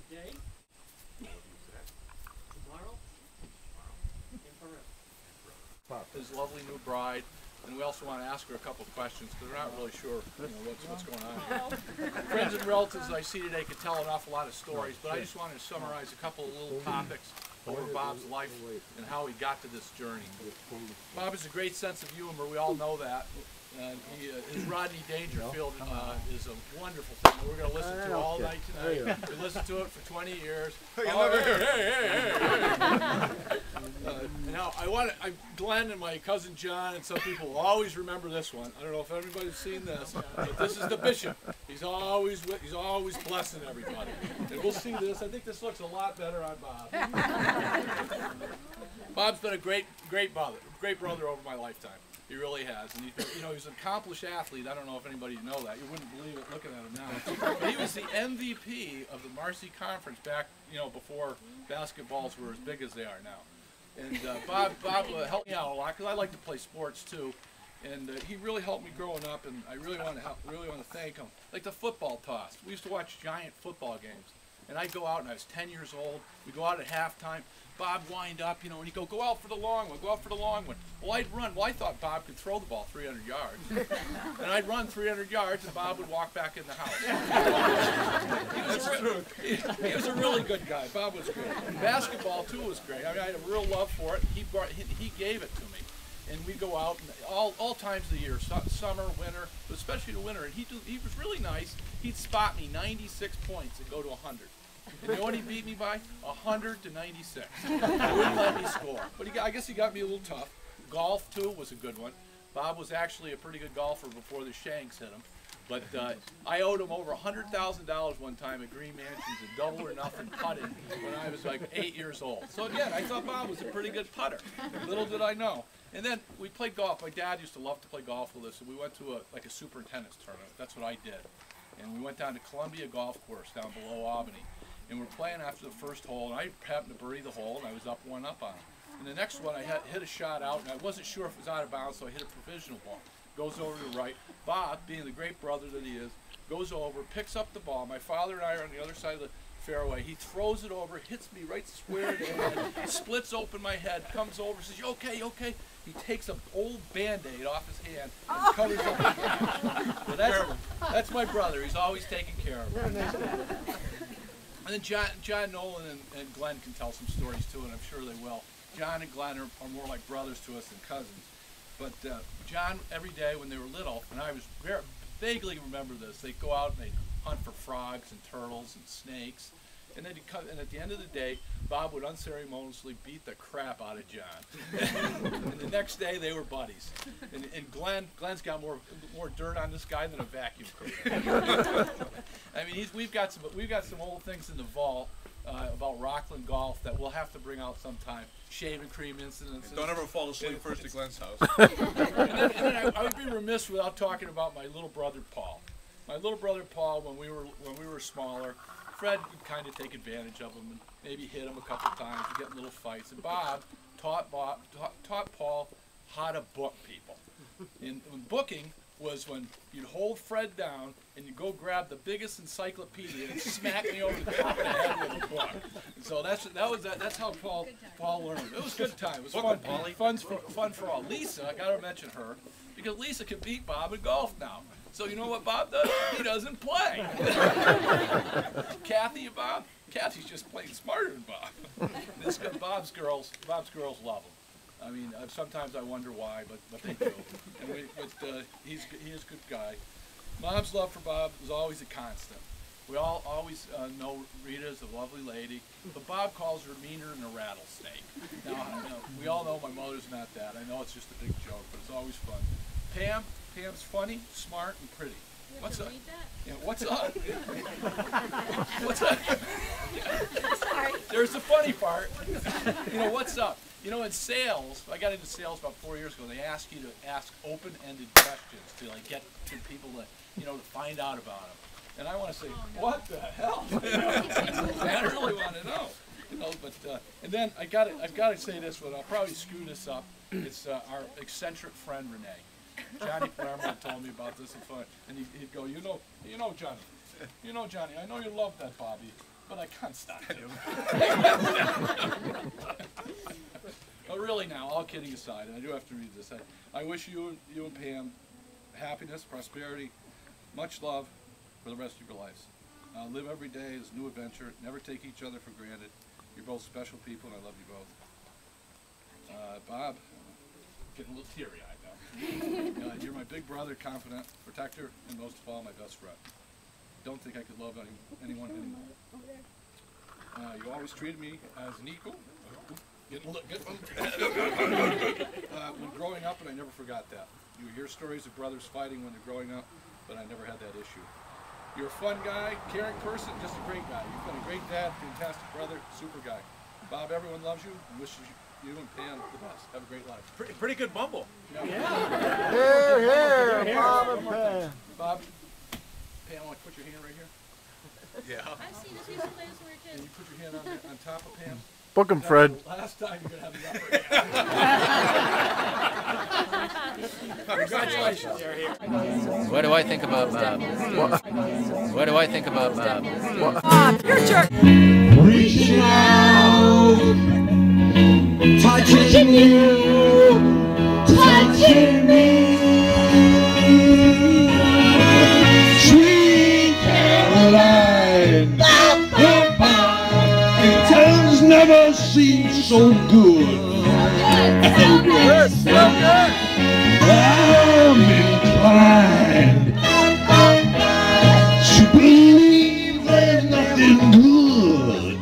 Today, tomorrow, and forever. His lovely new bride, and we also want to ask her a couple of questions because we're not really sure, what's going on here. Friends and relatives that I see today could tell an awful lot of stories, but I just wanted to summarize a couple of little topics over Bob's life and how he got to this journey. Bob has a great sense of humor. We all know that. And his Rodney Dangerfield is a wonderful thing that we're going to listen to all night tonight. We listened to it for 20 years. Now, Glenn and my cousin John and some people will always remember this one. I don't know if everybody's seen this, but this is the bishop. He's always blessing everybody. And we'll see this. I think this looks a lot better on Bob. Bob's been a great brother over my lifetime. He really has, and he's an accomplished athlete. I don't know if anybody know that. You wouldn't believe it looking at him now. But he was the MVP of the Marcy Conference back, before basketballs were as big as they are now. And Bob helped me out a lot because I like to play sports too, and he really helped me growing up. And I really want to thank him. Like the football toss, we used to watch giant football games, and I'd go out, and I was 10 years old. We go out at halftime. Bob wind up, and he'd go out for the long one, go out for the long one. Well, I'd run. Well, I thought Bob could throw the ball 300 yards. And I'd run 300 yards, and Bob would walk back in the house. He was a really good guy. Bob was great. Basketball, too, was great. I had a real love for it. He gave it to me. And we'd go out all times of the year, summer, winter, but especially the winter. And he was really nice. He'd spot me 96 points and go to 100. And you know what he beat me by? 100 to 96. He wouldn't let me score. But I guess he got me a little tough. Golf, too, was a good one. Bob was actually a pretty good golfer before the shanks hit him. But I owed him over $100,000 one time at Green Mansions in double or nothing putting when I was like 8 years old. So again, I thought Bob was a pretty good putter. Little did I know. And then we played golf. My dad used to love to play golf with us, and we went to a superintendent's tournament. That's what I did. And we went down to Columbia Golf Course down below Albany. And we're playing after the first hole, and I happened to birdie the hole, and I was up 1-up on him. And the next one, I hit a shot out, and I wasn't sure if it was out of bounds, so I hit a provisional ball. Goes over to the right. Bob, being the great brother that he is, goes over, picks up the ball. My father and I are on the other side of the fairway. He throws it over, hits me right square in the head, splits open my head, comes over, says, "You okay, you okay?" He takes an old Band-Aid off his hand and covers up his hand. So that's my brother. He's always taking care of me. And then John Nolan and Glenn can tell some stories too, and I'm sure they will. John and Glenn are more like brothers to us than cousins. But John, every day when they were little, and I was vaguely remember this, they'd go out and they'd hunt for frogs and turtles and snakes. And then and at the end of the day, Bob would unceremoniously beat the crap out of John. And the next day, they were buddies. And Glenn's got more dirt on this guy than a vacuum cleaner. I mean, we've got some old things in the vault about Rockland golf that we'll have to bring out sometime. Shaving cream incidents. Don't ever fall asleep first at Glenn's house. and then I would be remiss without talking about my little brother Paul. My little brother Paul, when we were smaller, Fred would kind of take advantage of him and maybe hit him a couple times and get in little fights. And Bob taught Paul how to book people. And booking was when you'd hold Fred down and you'd go grab the biggest encyclopedia and smack me over the top of the head with a book. And so that's how Paul learned. It was a good time. It was fun. Fun for all. Lisa, I got to mention her because Lisa can beat Bob in golf now. So you know what Bob does? He doesn't play. Kathy and Bob? Kathy's just plain smarter than Bob. Bob's girls love him. I mean, sometimes I wonder why, but they do. And he is a good guy. Mom's love for Bob was always a constant. We all always know Rita's a lovely lady, but Bob calls her meaner than a rattlesnake. Now, we all know my mother's not that. I know it's just a big joke, but it's always fun. Pam's funny, smart, and pretty. What's up? Yeah, what's up? What's up? Sorry. There's the funny part. What's up? In sales, I got into sales about 4 years ago. They ask you to ask open-ended questions to get to people to find out about them. And I want to say, what the hell? I really want to know. And then I've got to say this one. I'll probably screw this up. It's our eccentric friend Renee. Johnny Palermo told me about this and he'd go, Johnny, I know you love that Bobby. But I can't stop him. But really now, all kidding aside, and I do have to read this. I wish you and Pam happiness, prosperity, much love for the rest of your lives. Live every day as a new adventure. Never take each other for granted. You're both special people, and I love you both. Bob, getting a little teary-eyed now. You're my big brother, confidant, protector, and most of all, my best friend. Don't think I could love anyone anymore. You always treated me as an equal. When growing up, and I never forgot that. You hear stories of brothers fighting when they're growing up, but I never had that issue. You're a fun guy, caring person, just a great guy. You've been a great dad, fantastic brother, super guy. Bob, everyone loves you and wishes you and Pam the best. Have a great life. Pretty good bumble. Here, Bob and Pam. Bob, Pam, I want to put your hand right here. Yeah. I've seen this used to play as we were Can kids. you put your hand on top of Pam? Book him, Fred. That's the last time you're going to have the upper hand. Congratulations. What do I think about Bob? What do I think about Bob? Bob, you're a jerk. Reaching out, touching you, touching me. Sweet Caroline, it has never seemed so good. I'm inclined to believe there's nothing good.